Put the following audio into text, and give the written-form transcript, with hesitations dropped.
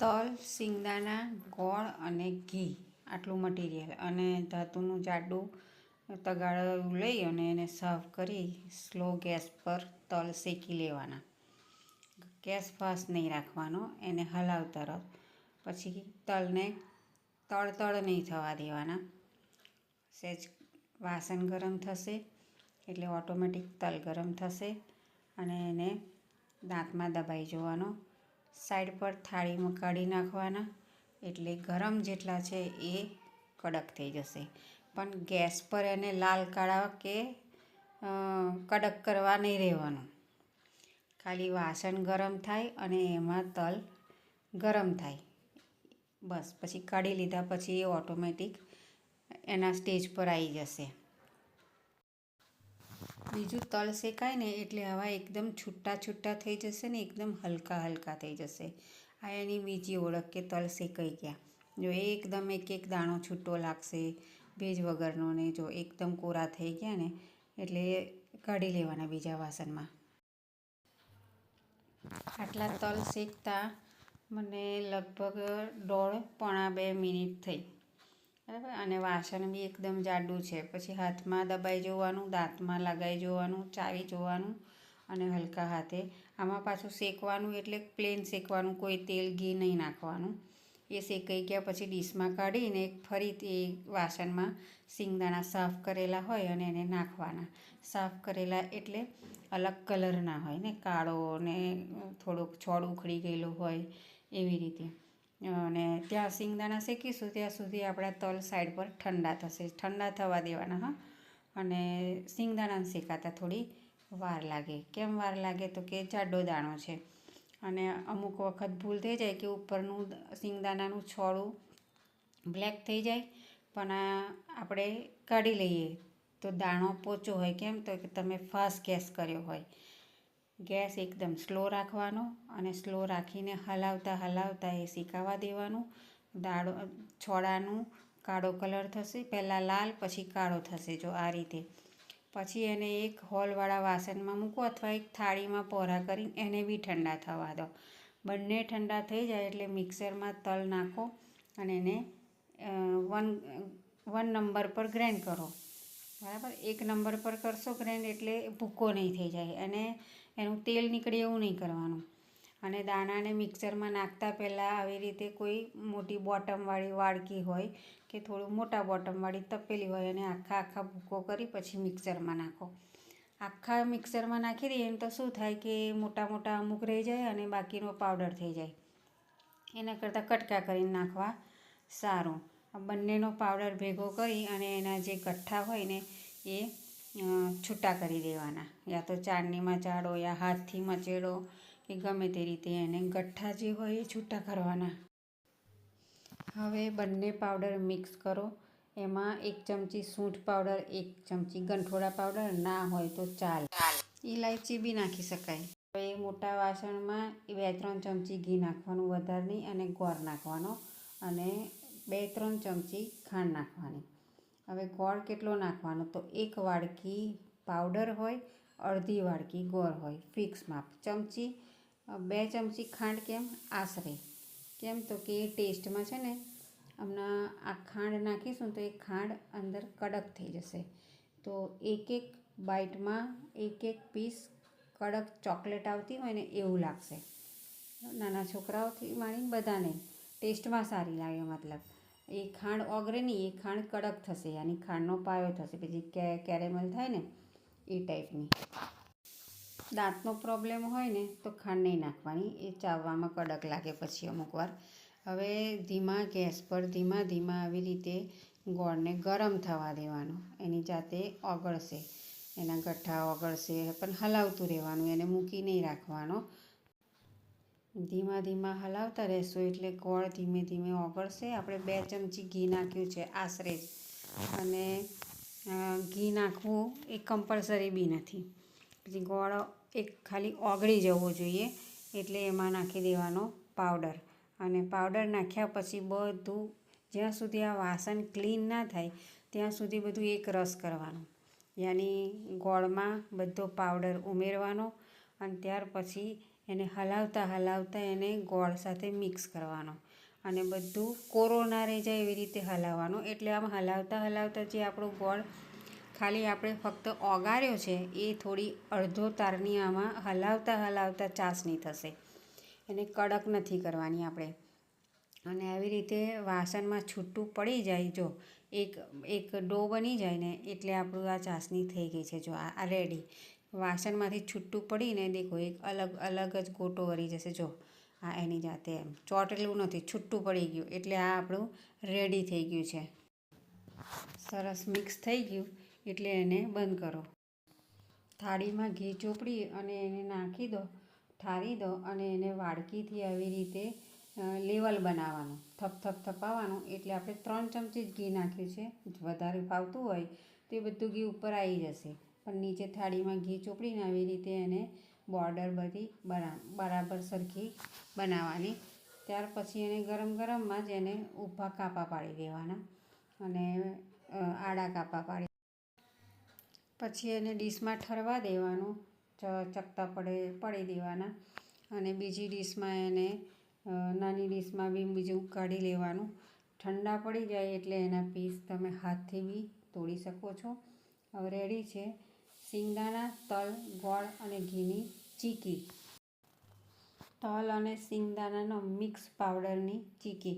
તલ, શિંગદાણા, ગોળ અને ઘી આટલું મટીરિયલ અને ધાતુનું જાડું તગાળું લઈ અને એને સાફ કરી સ્લો ગેસ પર તલ શેકી લેવાના. ગેસ ફાસ્ટ નહીં રાખવાનો, એને હલાવતા રહો. પછી તલને તળ નહીં થવા દેવાના. સહેજ વાસણ ગરમ થશે એટલે ઓટોમેટિક તલ ગરમ થશે અને એને દાંતમાં દબાઈ જવાનો. સાઈડ પર થાળીમાં કાઢી નાખવાના એટલે ગરમ જેટલા છે એ કડક થઈ જશે. પણ ગેસ પર એને લાલ કાળા કે કડક કરવા નહીં રહેવાનું. ખાલી વાસણ ગરમ થાય અને એમાં તલ ગરમ થાય, બસ. પછી કાઢી લીધા પછી એ ઓટોમેટિક એના સ્ટેજ પર આવી જશે. બીજું તલ શેકાય ને એટલે આવા એકદમ છૂટા થઈ જશે ને એકદમ હલકા થઈ જશે. આ એની બીજી ઓળખ કે તલ શેકાઈ ગયા. જો એકદમ એક દાણો છૂટો લાગશે ભેજ વગરનો ને જો એકદમ કોરા થઈ ગયા ને એટલે કાઢી લેવાના બીજા વાસણમાં. આટલા તલ શેકતા મને લગભગ 1.5-2 મિનિટ થઈ, બરાબર. અને વાસણ બી એકદમ જાડું છે. પછી હાથમાં દબાઈ જોવાનું, દાંતમાં લગાવી જોવાનું, ચાવી જોવાનું અને હલકા હાથે. આમાં પાછું શેકવાનું એટલે પ્લેન શેકવાનું, કોઈ તેલ ઘી નહીં નાખવાનું. એ શેકાઈ ગયા પછી ડીશમાં કાઢીને ફરીથી વાસણમાં શિંગદાણા સાફ કરેલા હોય અને એને નાખવાના. સાફ કરેલા એટલે અલગ કલર ના હોય ને, કાળો ને થોડોક છોડ ઉખડી ગયેલો હોય એવી રીતે. અને ત્યાં શિંગદાણા શેકીશું ત્યાં સુધી આપણા તલ સાઈડ પર ઠંડા થશે. ઠંડા થવા દેવાના, હા. અને શિંગદાણાને શેકાતા થોડી વાર લાગે. કેમ વાર લાગે તો કે જાડો દાણો છે અને અમુક વખત ભૂલ થઈ જાય કે ઉપરનું શિંગદાણાનું છોડું બ્લેક થઈ જાય, પણ આપણે કાઢી લઈએ તો દાણો પોચો હોય. કેમ તો કે તમે ફાસ્ટ ગેસ કર્યો હોય. ગેસ એકદમ સ્લો રાખવાનો અને સ્લો રાખીને હલાવતા એ શેકાવા દેવાનું. છોડાનું કાળો કલર થશે, પહેલાં લાલ પછી કાળો થશે, જો આ રીતે. પછી એને એક હોલવાળા વાસણમાં મૂકો અથવા એક થાળીમાં પહોળા કરીને એને બી ઠંડા થવા દો. બંને ઠંડા થઈ જાય એટલે મિક્સરમાં તલ નાખો અને એને 1 નંબર પર ગ્રાઇન્ડ કરો, બરાબર. 1 નંબર પર કરશો ગ્રાઇન્ડ એટલે ભૂકો નહીં થઈ જાય અને એનું તેલ નીકળે એવું નહીં કરવાનું. અને દાણાને મિક્સરમાં નાખતા પહેલાં આવી રીતે કોઈ મોટી બોટમવાળી વાડકી હોય કે થોડું મોટા બોટમવાળી તપેલી હોય અને આખા ભૂકો કરી પછી મિક્સરમાં નાખો. આખા મિક્સરમાં નાખી દઈએ તો શું થાય કે મોટા અમુક રહી જાય અને બાકીનો પાવડર થઈ જાય. એના કરતાં કટકા કરીને નાખવા સારું. બંનેનો પાવડર ભેગો કરી અને એના જે ગઠ્ઠા હોય ને એ છૂટા કરી દેવાના. યા તો ચાળણીમાં ચાળો યા હાથથી મચેડો કે ગમે તે રીતે એને ગઠ્ઠા જે હોય એ છૂટા કરવાના. હવે બંને પાવડર મિક્સ કરો. એમાં 1 ચમચી સૂંઠ પાવડર, 1 ચમચી ગંઠોડા પાવડર, ના હોય તો ચાલે. ઇલાયચી બી નાખી શકાય. હવે મોટા વાસણમાં 2-3 ચમચી ઘી નાખવાનું, વધારે નહીં, અને ગોળ નાખવાનો અને 2-3 ચમચી ખાંડ નાખવાની. હવે ગોળ કેટલો નાખવાનો તો 1 વાડકી પાવડર હોય, અડધી વાડકી ગોળ હોય, ફિક્સ માપ. 2 ચમચી ખાંડ. કેમ? આશરે. કેમ તો કે એ ટેસ્ટમાં છે ને હમણાં આ ખાંડ નાખીશું તો એ ખાંડ અંદર કડક થઈ જશે. તો એક બાઇટમાં એક પીસ કડક ચોકલેટ આવતી હોય ને એવું લાગશે. નાના છોકરાઓથી માંડીને બધાને ટેસ્ટમાં સારી લાગે. મતલબ એ ખાંડ ઓગળે નહીં, એ ખાંડ કડક થશે, યાની ખાંડનો પાયો થશે. પછી કેરેમલ થાય ને એ ટાઈપની. દાંતનો પ્રોબ્લેમ હોય ને તો ખાંડ નહીં નાખવાની, એ ચાવવામાં કડક લાગે પછી અમુક વાર. હવે ધીમા ગેસ પર ધીમા આવી રીતે ગોળને ગરમ થવા દેવાનો. એની જાતે ઓગળશે, એના ગઠ્ઠા ઓગળશે, પણ હલાવતું રહેવાનું, એને મૂકી નહીં રાખવાનો. ધીમા હલાવતા રહેશો એટલે ગોળ ધીમે ઓગળશે. આપણે 2 ચમચી ઘી નાખ્યું છે આશરે જ, અને ઘી નાખવું એ કમ્પલસરી બી નથી. પછી ગોળ ખાલી ઓગળી જવો જોઈએ એટલે એમાં નાખી દેવાનો પાવડર. અને પાવડર નાખ્યા પછી બધું જ્યાં સુધી આ વાસણ ક્લીન ના થાય ત્યાં સુધી બધું એક રસ કરવાનો. યાની ગોળમાં બધો પાવડર ઉમેરવાનો અને ત્યાર પછી એને હલાવતા હલાવતા એને ગોળ સાથે મિક્સ કરવાનો અને બધું કોરો ના રહી જાય એવી રીતે હલાવવાનો. એટલે આમ હલાવતા હલાવતા જે આપણો ગોળ ખાલી આપણે ફક્ત ઓગાળ્યો છે એ થોડી અડધો તારની આમાં હલાવતા હલાવતા ચાસણી થશે. એને કડક નથી કરવાની આપણે. અને આવી રીતે વાસણમાં છૂટું પડી જાય, જો એક ડો બની જાય ને એટલે આપણું આ ચાસણી થઈ ગઈ છે. જો આ રેડી. વાસણમાંથી છૂટું પડીને દેખો એક અલગ અલગ જ ગોટો વળી જશે. જો આ એની જાતે એમ ચોટેલું નથી, છૂટું પડી ગયું એટલે આ આપણું રેડી થઈ ગયું છે. સરસ મિક્સ થઈ ગયું એટલે એને બંધ કરો. થાળીમાં ઘી ચોપડી અને એને નાખી દો, ઠારી દો અને એને વાડકીથી આવી રીતે લેવલ બનાવવાનું, થપાવવાનું. એટલે આપણે 3 ચમચી જ ઘી નાખ્યું છે. વધારે ફાવતું હોય તો એ બધું ઘી ઉપર આવી જશે, પણ નીચે થાળીમાં ઘી ચોપડીને આવી રીતે એને બોર્ડર બધી બરાબર સરખી બનાવવાની. ત્યાર પછી એને ગરમ ગરમમાં જ એને ઊભા કાપા પાડી દેવાના અને આડા કાપા પાડી. પછી એને ડીશમાં ઠરવા દેવાનું, ચકતા પડી દેવાના અને બીજી ડીશમાં એને નાની ડીશમાં બી બીજું કાઢી લેવાનું. ઠંડા પડી જાય એટલે એના પીસ તમે હાથથી બી તોડી શકો છો. હવે રેડી છે સિંગદાણા, તલ, ગોળ અને ઘીની ચીકી. તલ અને સિંગદાણાનો મિક્સ પાવડરની ચીકી.